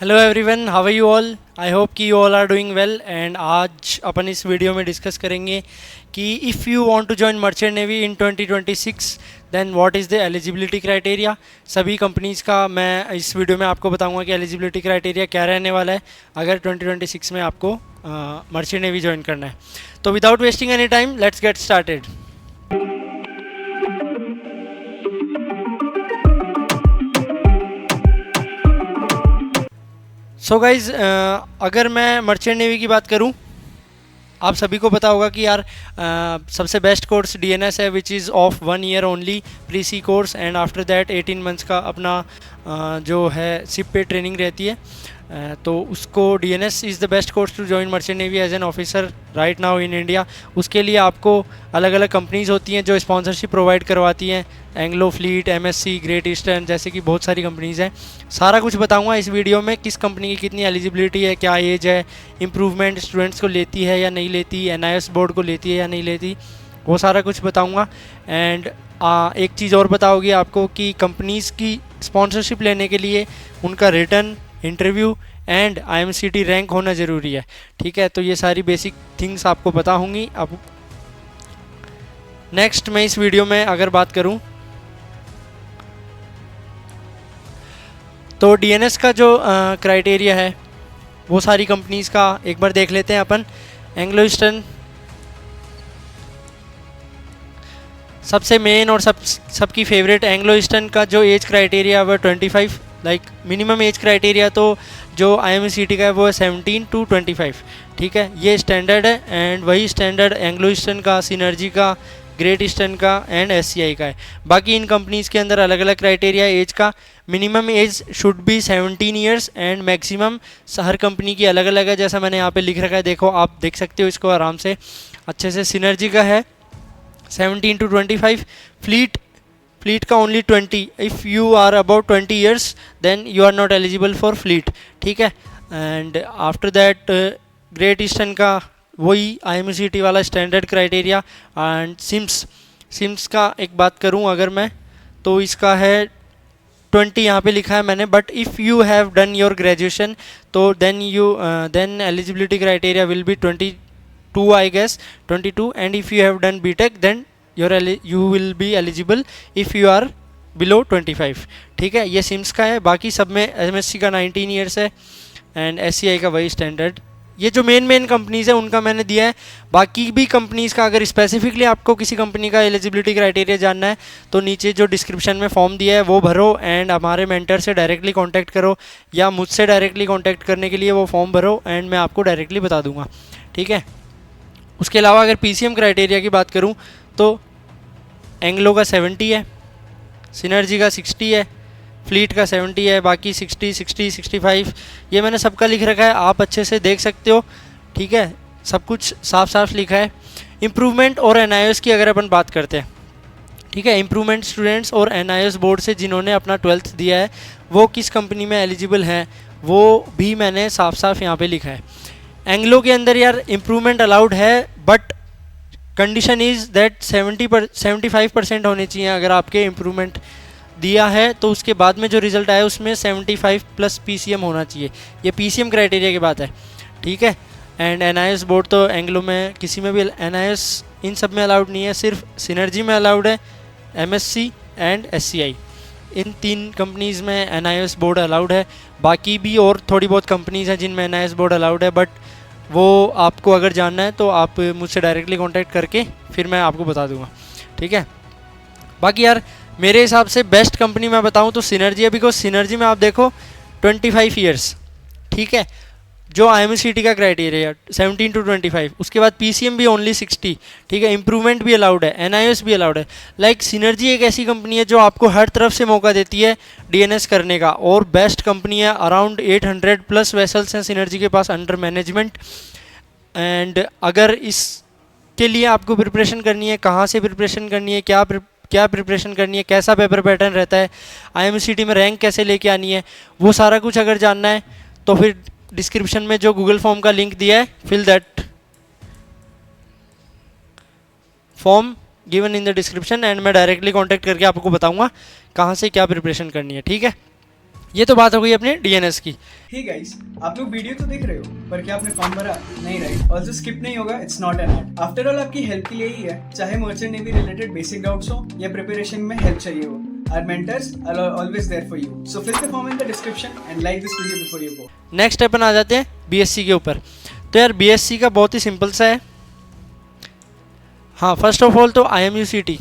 Hello everyone, how are you all. I hope कि you all are doing well. And आज अपन इस video में डिस्कस करेंगे कि if you want to join merchant navy in 2026 then what is the eligibility criteria. सभी companies का मैं इस वीडियो में आपको बताऊंगा कि एलिजिबिलिटी क्राइटेरिया क्या रहने वाला है अगर 2026 में आपको मर्चेंट नेवी ज्वाइन करना है। तो without wasting any time let's get started. So guys, अगर मैं मर्चेंट नेवी की बात करूं, आप सभी को पता होगा कि यार सबसे बेस्ट कोर्स डीएनएस है which is of 1 year only pre sea course. And after that 18 months का अपना जो है सिप पे ट्रेनिंग रहती है। तो उसको DNS is the best course to join merchant navy as an officer right now in India. उसके लिए आपको अलग अलग कंपनीज होती हैं जो स्पॉन्सरशिप प्रोवाइड करवाती हैं, Anglo fleet, MSc, great eastern जैसे कि बहुत सारी कंपनीज हैं। सारा कुछ बताऊंगा इस वीडियो में, किस कंपनी की कितनी एलिजिबिलिटी है, क्या एज है, इम्प्रूवमेंट स्टूडेंट्स को लेती है या नहीं लेती, एनआईएस बोर्ड को लेती है या नहीं लेती, वो सारा कुछ बताऊंगा। एंड एक चीज़ और बताओगी आपको कि कंपनीज़ की स्पॉन्सरशिप लेने के लिए उनका return interview and IMCT rank होना ज़रूरी है। ठीक है, तो ये सारी बेसिक थिंग्स आपको पता होंगी। अब नेक्स्ट मैं इस वीडियो में अगर बात करूं तो डीएनएस का जो क्राइटेरिया है वो सारी कंपनीज़ का एक बार देख लेते हैं अपन। एंग्लो ईस्टर्न सबसे मेन और सबकी फेवरेट। एंग्लो ईस्टर्न का जो एज क्राइटेरिया वो 25, लाइक मिनिमम एज क्राइटेरिया तो जो आईएमसीटी का है वो है 17 to 25। ठीक है, ये स्टैंडर्ड है। एंड वही स्टैंडर्ड एंग्लो ईस्टर्न का, सिनर्जी का, ग्रेट ईस्टर्न का एंड एससीआई का है। बाकी इन कंपनीज़ के अंदर अलग अलग क्राइटेरिया एज का। Minimum age should be 17 years and maximum her company की अलग अलग है, जैसा मैंने यहाँ पे लिख रखा है, देखो आप देख सकते हो इसको आराम से अच्छे से। सिनर्जी का है 17 to 25, फ्लीट का only 20। If you are about 20 years then you are not eligible for fleet. ठीक है, and after that Great Eastern का वही आईएमसीटी वाला स्टैंडर्ड क्राइटेरिया। एंड सिम्स का एक बात करूं अगर मैं, तो इसका है 20 यहाँ पे लिखा है मैंने, but if you have done your graduation तो then eligibility criteria will be 22 I guess, 22। And if you have done BTech then you will be eligible if you are below 25। ठीक है, ये सिम्स का है। बाकी सब में एमएससी का 19 ईयर्स है एंड एससीआई का वही स्टैंडर्ड। ये जो मेन कंपनीज़ है उनका मैंने दिया है। बाकी भी कंपनीज़ का अगर स्पेसिफिकली आपको किसी कंपनी का एलिजिबिलिटी क्राइटेरिया जानना है तो नीचे जो डिस्क्रिप्शन में फॉर्म दिया है वो भरो एंड हमारे मेंटर से डायरेक्टली कांटेक्ट करो, या मुझसे डायरेक्टली कांटेक्ट करने के लिए वो फॉर्म भरो एंड मैं आपको डायरेक्टली बता दूंगा। ठीक है, उसके अलावा अगर पीसीएम क्राइटेरिया की बात करूं तो एंग्लो का 70 है, सिनर्जी का 60 है, फ्लीट का 70 है, बाकी 60, 60, 65 ये मैंने सबका लिख रखा है, आप अच्छे से देख सकते हो। ठीक है, सब कुछ साफ साफ लिखा है। इम्प्रूवमेंट और एनआईएस की अगर अपन बात करते हैं, ठीक है, इम्प्रूवमेंट स्टूडेंट्स और एनआईएस बोर्ड से जिन्होंने अपना 12th दिया है वो किस कंपनी में एलिजिबल हैं वो भी मैंने साफ साफ यहाँ पे लिखा है। एंग्लो के अंदर यार इम्प्रूवमेंट अलाउड है, बट कंडीशन इज़ दैट 75% होने चाहिए। अगर आपके इम्प्रूवमेंट दिया है तो उसके बाद में जो रिजल्ट आया उसमें 75 प्लस पीसीएम होना चाहिए। ये पीसीएम क्राइटेरिया की बात है। ठीक है, एंड एनआईएस बोर्ड तो एंग्लो में किसी में भी, एनआईएस इन सब में अलाउड नहीं है, सिर्फ सिनर्जी में अलाउड है, MSc and SCI, in 3 companies में एनआईएस बोर्ड अलाउड है। बाकी भी और थोड़ी बहुत कंपनीज़ हैं जिनमें एनआईएस बोर्ड अलाउड है, बट वो आपको अगर जानना है तो आप मुझसे डायरेक्टली कांटेक्ट करके फिर मैं आपको बता दूंगा। ठीक है, बाकी यार मेरे हिसाब से बेस्ट कंपनी मैं बताऊं तो सिनर्जी है, बिकॉज सिनर्जी में आप देखो 25 ईयर्स। ठीक है, जो आईएमसीटी का क्राइटेरिया 17 to 25, उसके बाद पीसीएम भी ओनली 60। ठीक है, इंप्रूवमेंट भी अलाउड है, एनआईएस भी अलाउड है। लाइक सिनर्जी एक ऐसी कंपनी है जो आपको हर तरफ से मौका देती है डीएनएस करने का, और बेस्ट कंपनी है। अराउंड 800 प्लस वेसल्स हैं सिनर्जी के पास अंडर मैनेजमेंट। एंड अगर इसके लिए आपको प्रिपरेशन करनी है, कहाँ से प्रिपरेशन करनी है, क्या प्रिपरेशन करनी है, कैसा पेपर पैटर्न रहता है, आईएमसीटी में रैंक कैसे लेके आनी है, वो सारा कुछ अगर जानना है तो फिर डिस्क्रिप्शन में जो गूगल फॉर्म का लिंक दिया है, fill that form given in the description and मैं डायरेक्टली कांटेक्ट करके आपको बताऊंगा कहाँ से क्या प्रिपरेशन करनी है। ठीक है, ये तो बात हो गई अपने डीएनएस की। हे गाइस, आप लोग वीडियो तो देख रहे हो, पर क्या आपने फॉर्म भरा? नहीं राइट? ऑल्सो स्किप नहीं होगा, it's not an ad. After all आपकी हेल्प के लिए ही है, चाहे merchant navy related basic doubts हो या प्रिपरेशन में हेल्प चाहिए हो। Our mentors are always there for you. So fill the form in the description and like this video before you go. Next अपन आ जाते हैं बीएससी के ऊपर। तो यार बीएससी का बहुत ही सिंपल सा है। हाँ, फर्स्ट ऑफ ऑल तो IMUCT,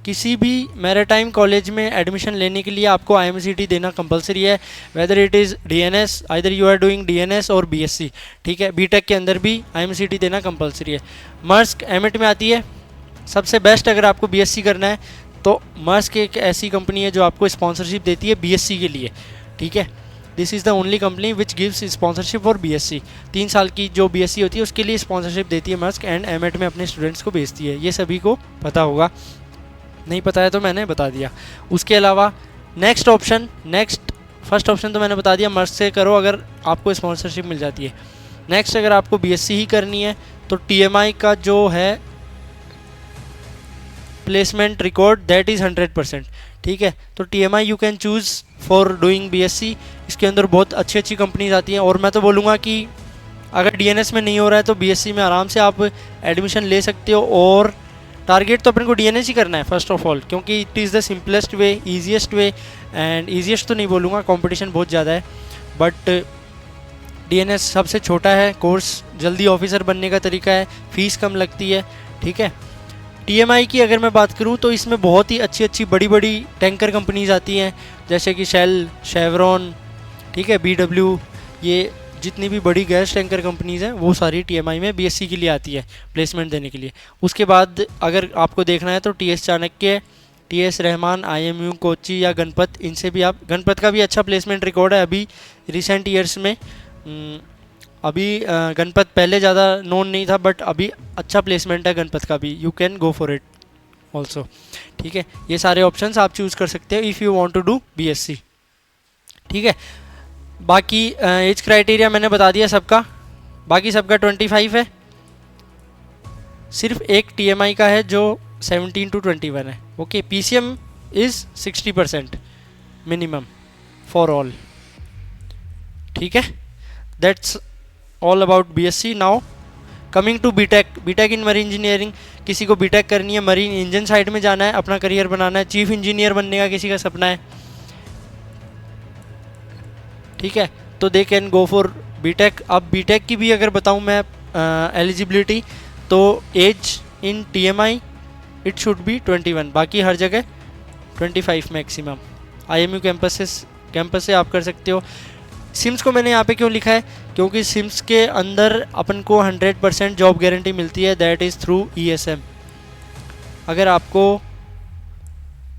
किसी भी मैरीटाइम कॉलेज में एडमिशन लेने के लिए आपको IMUCT देना कंपलसरी है, whether it is DNS, either you are doing DNS और BSc, ठीक है। बीटेक के अंदर भी IMUCT देना कंपलसरी है। मर्स्क एमिट में आती है। सबसे बेस्ट अगर आपको BSc करना है तो मर्स्क एक ऐसी कंपनी है जो आपको स्पॉन्सरशिप देती है BSc के लिए, ठीक है। This is the only company which gives sponsorship for BSc। 3 साल की जो BSc होती है उसके लिए स्पॉन्सरशिप देती है मर्स्क, एंड एमिट में अपने स्टूडेंट्स को भेजती है। ये सभी को पता होगा, नहीं पता है तो मैंने बता दिया। उसके अलावा नेक्स्ट फर्स्ट ऑप्शन तो मैंने बता दिया, मर्स्क से करो अगर आपको स्पॉन्सरशिप मिल जाती है। नेक्स्ट अगर आपको BSc ही करनी है तो TMI का जो है प्लेसमेंट रिकॉर्ड दैट इज़ 100%, ठीक है। तो TMI you can choose for doing BSc। इसके अंदर बहुत अच्छी अच्छी कंपनीज आती हैं, और मैं तो बोलूँगा कि अगर DNS में नहीं हो रहा है तो BSc में आराम से आप एडमिशन ले सकते हो। और टारगेट तो अपन को DNS ही करना है फर्स्ट ऑफ ऑल, क्योंकि it is the simplest way, easiest way, and easiest तो नहीं बोलूँगा, कंपटीशन बहुत ज़्यादा है, बट DNS सबसे छोटा है कोर्स, जल्दी ऑफिसर बनने का तरीका है, फ़ीस कम लगती है, ठीक है। TMI की अगर मैं बात करूँ तो इसमें बहुत ही अच्छी अच्छी बड़ी बड़ी टैंकर कंपनीज आती हैं, जैसे कि शेल, शेवरॉन, ठीक है, BW, ये जितनी भी बड़ी गैस टैंकर कंपनीज़ हैं वो सारी TMI में BSc के लिए आती है प्लेसमेंट देने के लिए। उसके बाद अगर आपको देखना है तो TS Chanakya, TS Rahman, IMU, Kochi या गणपत, इनसे भी आप, गणपत का भी अच्छा प्लेसमेंट रिकॉर्ड है अभी रिसेंट ईयर्स में। अभी गणपत पहले ज़्यादा नोन नहीं था, बट अभी अच्छा प्लेसमेंट है गणपत का भी, you can go for it also, ठीक है। ये सारे ऑप्शंस आप चूज़ कर सकते हो if you want to do BSc, ठीक है। बाकी एज क्राइटेरिया मैंने बता दिया सबका, बाकी सबका 25 है। सिर्फ एक TMI का है जो 17 to 21 है, okay. PCM is 60% minimum for all, ठीक है। That's all about BSc। Now coming to BTech in marine engineering. किसी को बीटेक करनी है, मरीन इंजन साइड में जाना है, अपना करियर बनाना है, चीफ इंजीनियर बनने का किसी का सपना है, ठीक है, तो they can go for BTech. अब बीटेक की भी अगर बताऊं मैं एलिजिबिलिटी, तो age in TMI it should be 21, बाकी हर जगह 25 मैक्सिमम। IMU कैंपस से आप कर सकते हो। सिम्स को मैंने यहाँ पे क्यों लिखा है, क्योंकि सिम्स के अंदर अपन को 100% जॉब गारंटी मिलती है, दैट इज़ थ्रू ESM। अगर आपको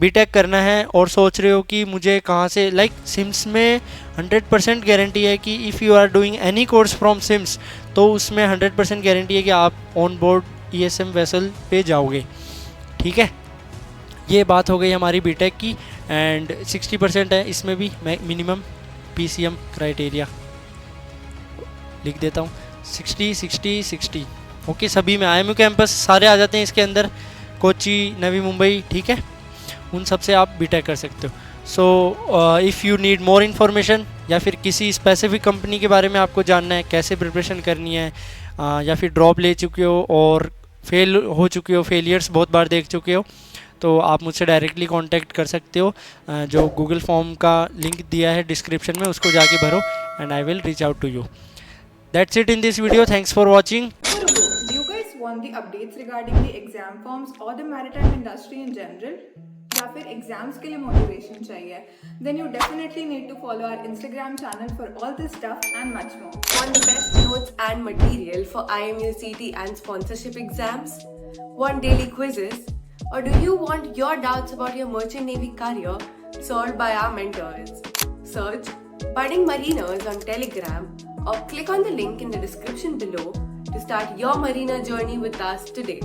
बीटेक करना है और सोच रहे हो कि मुझे कहाँ से, लाइक सिम्स में 100% गारंटी है कि if you are doing any course from SIMS तो उसमें 100% गारंटी है कि आप ऑन बोर्ड ESM वेसल पे जाओगे, ठीक है। ये बात हो गई हमारी बीटेक की, एंड 60% है इसमें भी मिनिमम PCM क्राइटेरिया, लिख देता हूँ 60 ओके। सभी में IMU कैंपस सारे आ जाते हैं इसके अंदर, कोच्चि, नवी मुंबई, ठीक है, उन सब से आप बीटेक कर सकते हो। So if you need more information, या फिर किसी स्पेसिफिक कंपनी के बारे में आपको जानना है, कैसे प्रिपरेशन करनी है, या फिर ड्रॉप ले चुके हो और फेल हो चुके हो, फेलियर्स बहुत बार देख चुके हो, तो आप मुझसे डायरेक्टली कांटेक्ट कर सकते हो। जो गूगल फॉर्म का लिंक दिया है डिस्क्रिप्शन में, उसको जाके भरो and I will reach out to you. That's it in this video, thanks for watching. Do you guys want the updates regarding the exam forms or the maritime industry in general? या फिर exams के लिए motivation चाहिए? Then you definitely need to follow our Instagram channel for all this stuff and much more. Want the best notes and material for IMUCT and sponsorship exams? Want daily quizzes? Or do you want your doubts about your merchant navy career solved by our mentors? Search Budding Mariners on Telegram or click on the link in the description below to start your mariner journey with us today.